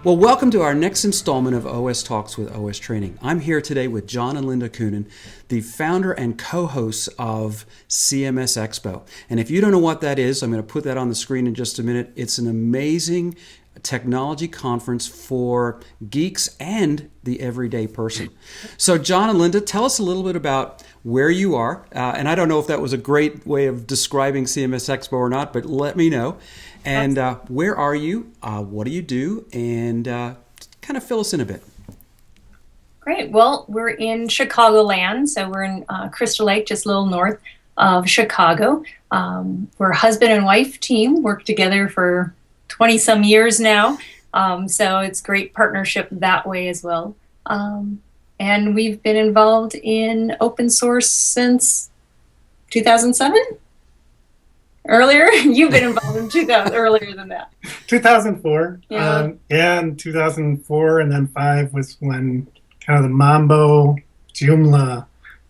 Well, welcome to our next installment of OS Talks with OSTraining. I'm here today with John and Linda Coonen, the founder and co-hosts of CMS Expo. And if you don't know what that is, I'm going to put that on the screen in just a minute. It's an amazing technology conference for geeks and the everyday person. So John and Linda, tell us a little bit about where you are. And I don't know if that was a great way of describing CMS Expo or not, but let me know. And where are you? What do you do? And kind of fill us in a bit. Great. Well, we're in Chicagoland. So we're in Crystal Lake, just a little north of Chicago. We're a husband and wife team, worked together for 20 some years now. So it's great partnership that way as well. And we've been involved in open source since 2007. Earlier? You've been involved in 2000, earlier than that. 2004. Yeah. And 2004 and then 5 was when kind of the Mambo Joomla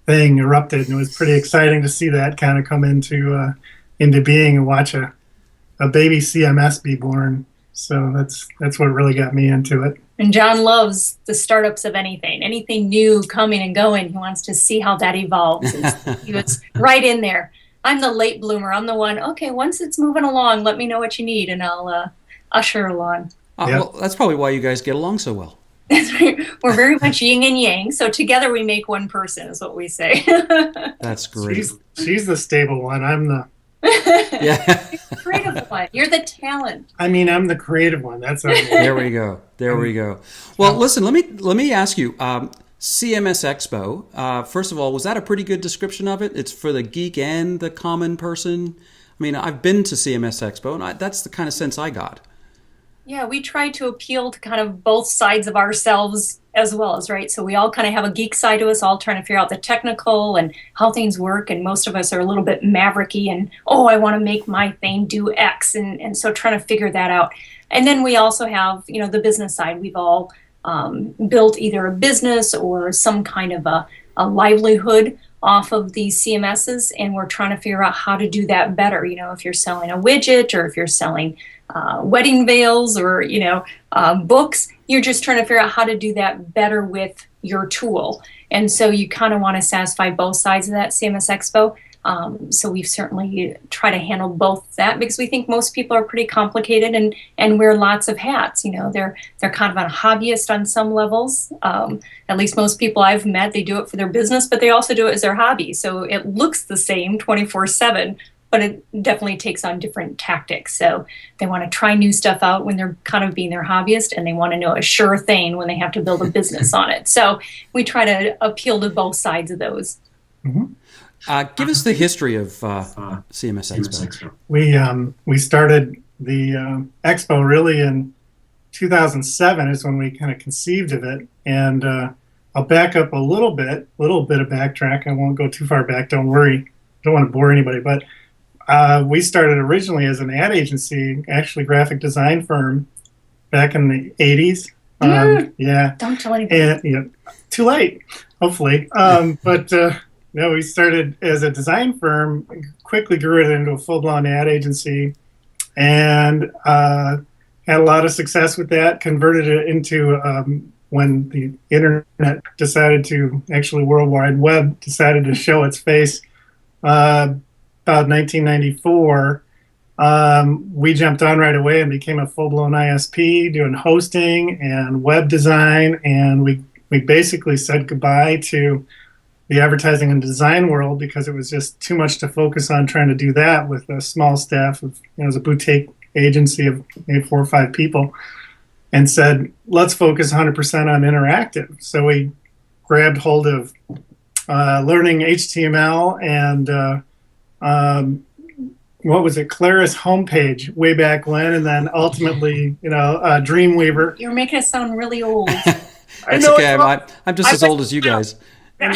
thing erupted, and it was pretty exciting to see that kind of come into being and watch a baby CMS be born. So that's what really got me into it. And John loves the startups of anything new coming and going. He wants to see how that evolves. He was right in there. I'm the late bloomer. I'm the one, okay, once it's moving along, let me know what you need, and I'll usher along. Well, that's probably why you guys get along so well. We're very much yin and yang, so together we make one person, is what we say. That's great. She's the stable one. I'm the creative one. You're the talent. I mean, I'm the creative one. That's our There we go. There we go. Well, listen, let me ask you, CMS Expo, first of all, was that a pretty good description of it? It's for the geek and the common person. I mean, I've been to CMS Expo, and that's the kind of sense I got. Yeah, we try to appeal to kind of both sides of ourselves as well, right? So we all kind of have a geek side to us, all trying to figure out the technical and how things work. And most of us are a little bit mavericky and, I want to make my thing do X. And so trying to figure that out. And then we also have, the business side. We've all built either a business or some kind of a livelihood off of these CMSs, and we're trying to figure out how to do that better. If you're selling a widget or if you're selling wedding veils or books, you're just trying to figure out how to do that better with your tool. And so you kind of want to satisfy both sides of that CMS Expo. So we've certainly tried to handle both that, because we think most people are pretty complicated and wear lots of hats. They're kind of a hobbyist on some levels. At least most people I've met, they do it for their business, but they also do it as their hobby. So it looks the same 24/7, but it definitely takes on different tactics. So they want to try new stuff out when they're kind of being their hobbyist, and they want to know a sure thing when they have to build a business on it. So we try to appeal to both sides of those. Mm-hmm. Give us the history of CMS Expo. We started the expo really in 2007 is when we kind of conceived of it. And I'll back up a little bit of backtrack. I won't go too far back. Don't worry. Don't want to bore anybody. But we started originally as an ad agency, actually graphic design firm, back in the 80s. Yeah. Don't tell anybody. And, too late, hopefully. No, we started as a design firm, quickly grew it into a full-blown ad agency, and had a lot of success with that, converted it into, when the internet decided to, actually World Wide Web decided to show its face, about 1994, we jumped on right away and became a full-blown ISP, doing hosting and web design, and we basically said goodbye to the advertising and design world because it was just too much to focus on trying to do that with a small staff of, it was a boutique agency of maybe 4 or 5 people, and said, let's focus 100% on interactive. So we grabbed hold of learning HTML and what was it, Claris homepage way back when, and then ultimately, Dreamweaver. You're making us sound really old. That's okay. I'm just as old as you guys. And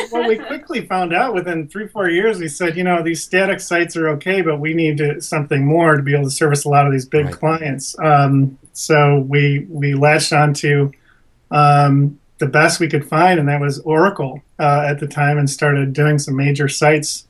what we quickly found out within 3-4 years, we said, these static sites are okay, but we need something more to be able to service a lot of these big clients. So we latched onto the best we could find, and that was Oracle at the time, and started doing some major sites,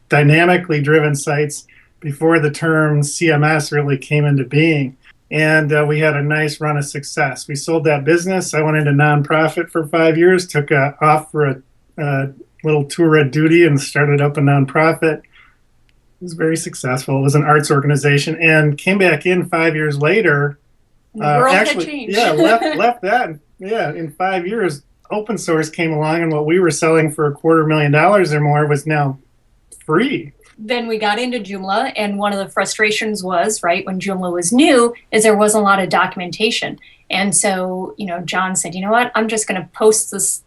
dynamically driven sites, before the term CMS really came into being. And we had a nice run of success. We sold that business. I went into nonprofit for 5 years, took off for a little tour of duty and started up a nonprofit. It was very successful. It was an arts organization, and came back in 5 years later. The world had changed. Yeah, left that. Yeah, in 5 years, open source came along, and what we were selling for $250,000 or more was now free. Then we got into Joomla, and one of the frustrations was, right, when Joomla was new, is there wasn't a lot of documentation. And so, John said, you know what, I'm just going to post this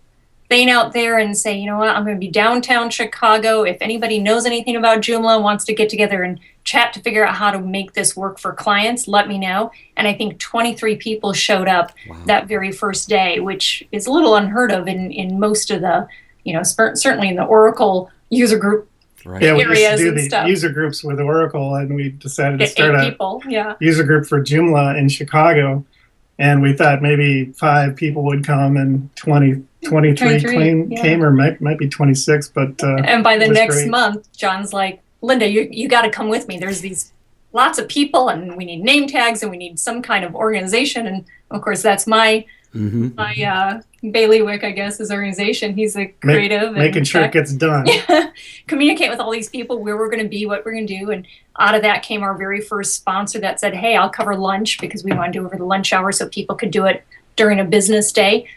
thing out there and say, you know what, I'm going to be downtown Chicago. If anybody knows anything about Joomla, wants to get together and chat to figure out how to make this work for clients, let me know. And I think 23 people showed up that very first day, which is a little unheard of in most of the, certainly in the Oracle user group. Right. Yeah, we used to areas do and the stuff. user groups with Oracle, and we decided to start a user group for Joomla in Chicago. And we thought maybe 5 people would come, and 23 came, or might be 26. But and by the next month, John's like, Linda, you got to come with me. There's these lots of people, and we need name tags, and we need some kind of organization. And of course, that's my bailiwick, I guess, is organization. He's a creative. Making sure it gets done. Communicate with all these people where we're going to be, what we're going to do. And out of that came our very first sponsor that said, hey, I'll cover lunch, because we want to do over the lunch hour so people could do it during a business day.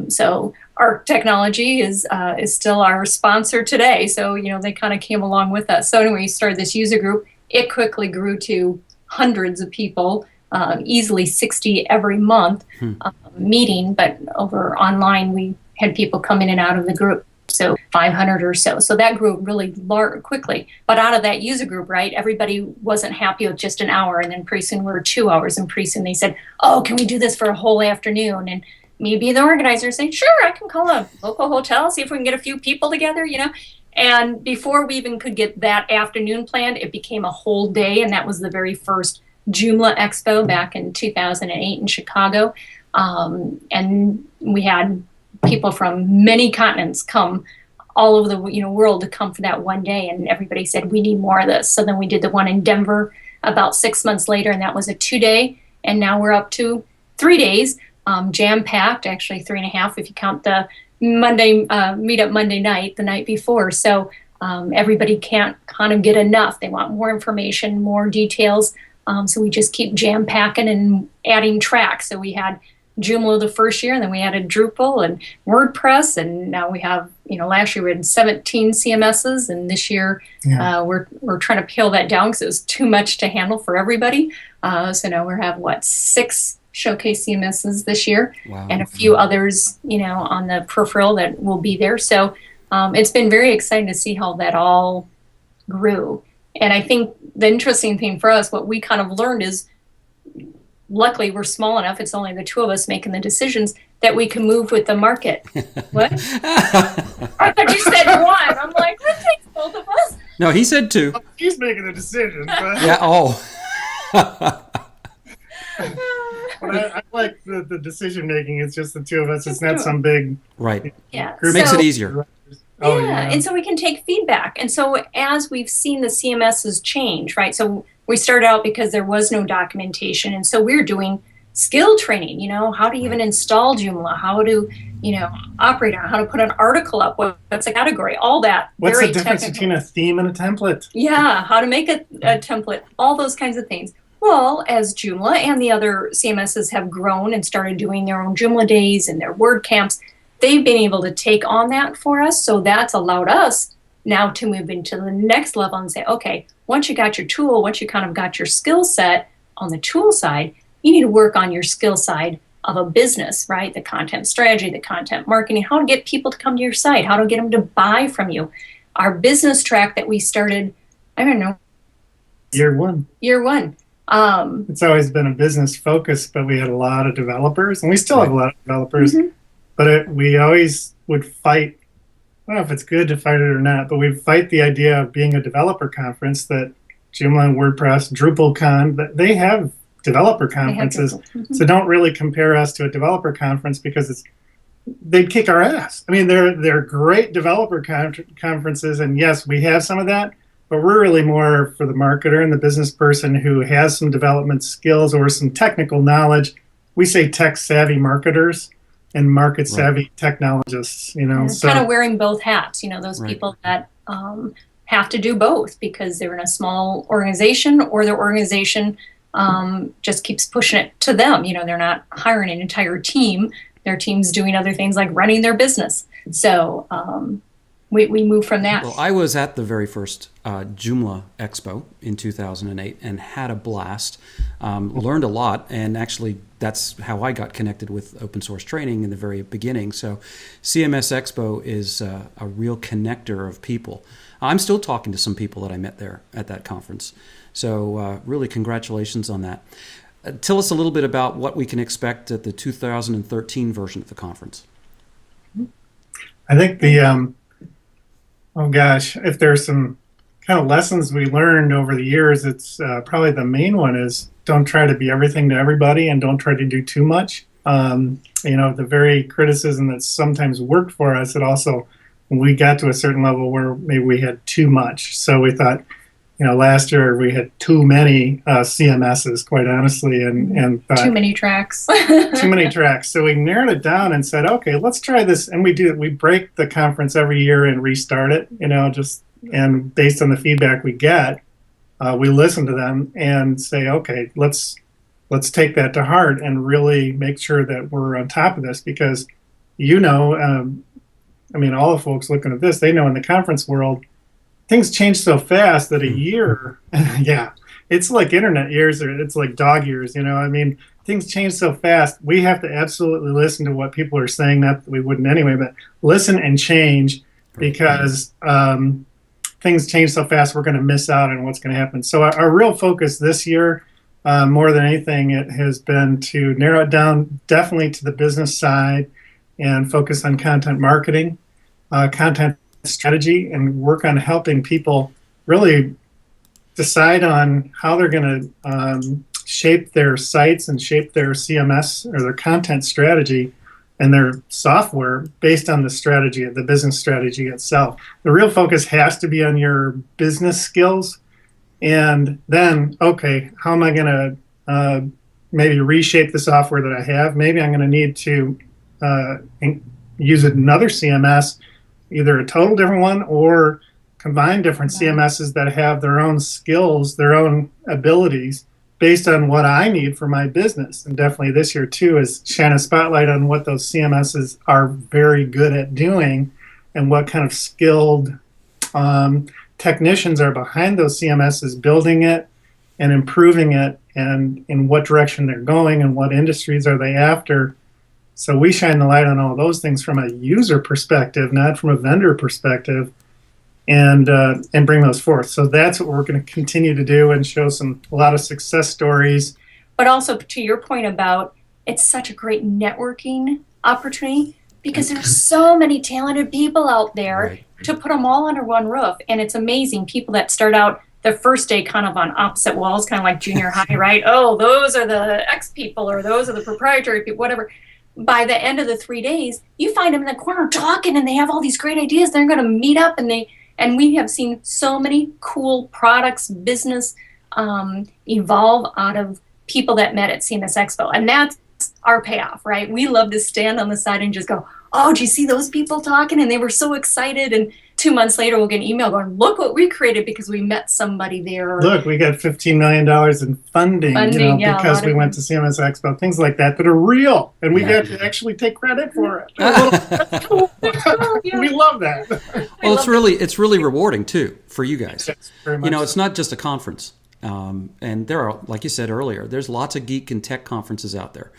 So Arc Technology is still our sponsor today. So, they kind of came along with us. So anyway, we started this user group. It quickly grew to hundreds of people, easily 60 every month meeting, but over online we had people come in and out of the group, so 500 or so. So that grew really quickly. But out of that user group, right, everybody wasn't happy with just an hour, and then pretty soon we were 2 hours, and pretty soon they said, oh, can we do this for a whole afternoon? And maybe the organizer saying, sure, I can call a local hotel, see if we can get a few people together, And before we even could get that afternoon planned, it became a whole day, and that was the very first Joomla Expo back in 2008 in Chicago. And we had people from many continents come all over the world to come for that one day, and everybody said, we need more of this. So then we did the one in Denver about 6 months later, and that was a 2-day, and now we're up to 3 days, jam-packed, actually 3.5 if you count the Monday meetup Monday night, the night before. So everybody can't kind of get enough. They want more information, more details. So we just keep jam-packing and adding tracks. So we had Joomla the first year, and then we added Drupal and WordPress, and now we have, last year we had 17 CMSs, and this year we're trying to peel that down because it was too much to handle for everybody. So now we have 6 showcase CMSs this year, and a few others, on the peripheral that will be there. So it's been very exciting to see how that all grew. And I think the interesting thing for us, what we kind of learned is, luckily we're small enough, it's only the 2 of us making the decisions, that we can move with the market. What? I thought you said 1. I'm like, that takes both of us. No, he said 2. He's making the decision. But Yeah, but I like the decision making. It's just the 2 of us. It's not some big right. group. Makes it easier. And so we can take feedback. And so as we've seen the CMSs change, right? So we started out because there was no documentation. And so we're doing skill training, how to even install Joomla, how to, operate on, how to put an article up, what's a category, all that. What's the difference between a theme and a template? Yeah, how to make a template, all those kinds of things. Well, as Joomla and the other CMSs have grown and started doing their own Joomla days and their WordCamps, they've been able to take on that for us. So that's allowed us now to move into the next level and say, okay, once you got your tool, once you kind of got your skill set on the tool side, you need to work on your skill side of a business, right? The content strategy, the content marketing, how to get people to come to your site, how to get them to buy from you. Our business track that we started, I don't know. Year one. It's always been a business focus, but we had a lot of developers, and we still have a lot of developers. But we always would fight. I don't know if it's good to fight it or not, but we'd fight the idea of being a developer conference that Joomla and WordPress, DrupalCon, they have developer conferences. So don't really compare us to a developer conference, because they'd kick our ass. I mean, they're great developer conferences, and yes, we have some of that, but we're really more for the marketer and the business person who has some development skills or some technical knowledge. We say tech savvy marketers and market savvy technologists, So kind of wearing both hats, those people that have to do both because they're in a small organization or their organization just keeps pushing it to them. They're not hiring an entire team. Their team's doing other things like running their business. So we move from that. Well, I was at the very first Joomla Expo in 2008 and had a blast, learned a lot, and actually that's how I got connected with open source training in the very beginning. So CMS Expo is a real connector of people. I'm still talking to some people that I met there at that conference. So really congratulations on that. Tell us a little bit about what we can expect at the 2013 version of the conference. I think if there's some kind of lessons we learned over the years, it's probably the main one is don't try to be everything to everybody and don't try to do too much. The very criticism that sometimes worked for us, it also, when we got to a certain level where maybe we had too much. So we thought, last year we had too many CMSs, quite honestly, and thought, too many tracks. Too many tracks. So we narrowed it down and said, okay, let's try this. And we break the conference every year and restart it, and based on the feedback we get, we listen to them and say, okay, let's take that to heart and really make sure that we're on top of this because, all the folks looking at this, they know in the conference world, things change so fast that a year, it's like internet years or it's like dog years, things change so fast. We have to absolutely listen to what people are saying, not that we wouldn't anyway, but listen and change because things change so fast, we're going to miss out on what's going to happen. So our real focus this year, more than anything, it has been to narrow it down definitely to the business side and focus on content marketing, content strategy, and work on helping people really decide on how they're going to shape their sites and shape their CMS or their content strategy and their software based on the strategy, the business strategy itself. The real focus has to be on your business skills. And then, okay, how am I going to maybe reshape the software that I have? Maybe I'm going to need to use another CMS, either a total different one or combine different CMSs that have their own skills, their own abilities based on what I need for my business. And definitely this year too is shine a spotlight on what those CMSs are very good at doing and what kind of skilled technicians are behind those CMSs building it and improving it and in what direction they're going and what industries are they after. So we shine the light on all those things from a user perspective, not from a vendor perspective, and bring those forth. So that's what we're going to continue to do and show a lot of success stories. But also to your point about it's such a great networking opportunity because there's so many talented people out there to put them all under one roof. And it's amazing. People that start out the first day kind of on opposite walls, kind of like junior high, right? Oh, those are the X people or those are the proprietary people, whatever. By the end of the 3 days, you find them in the corner talking and they have all these great ideas. They're going to meet up and we have seen so many cool products, business evolve out of people that met at CMS Expo. And that's our payoff, right? We love to stand on the side and just go, oh, do you see those people talking? And they were so excited. And 2 months later, we'll get an email going, look what we created because we met somebody there. Look, we got $15 million in funding because we went to CMS Expo, things like that are real. And we got to actually take credit for it. That's cool. We love that. Well, it's really rewarding, too, for you guys. Yes, very much it's not just a conference. And there are, like you said earlier, there's lots of geek and tech conferences out there.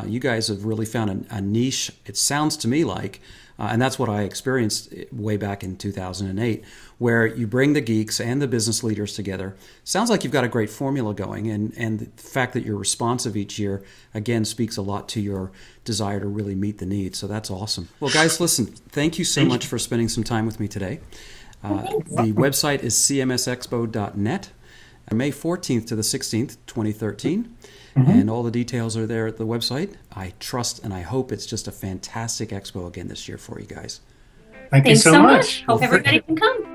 You guys have really found a niche, it sounds to me like, and that's what I experienced way back in 2008, where you bring the geeks and the business leaders together. Sounds like you've got a great formula going, and the fact that you're responsive each year, again, speaks a lot to your desire to really meet the needs. So that's awesome. Well, guys, listen, thank you so much for spending some time with me today. The website is cmsexpo.net. May 14th to the 16th, 2013. And all the details are there at the website. I trust and I hope it's just a fantastic expo again this year for you guys. Thank you so much. Hope everybody can come.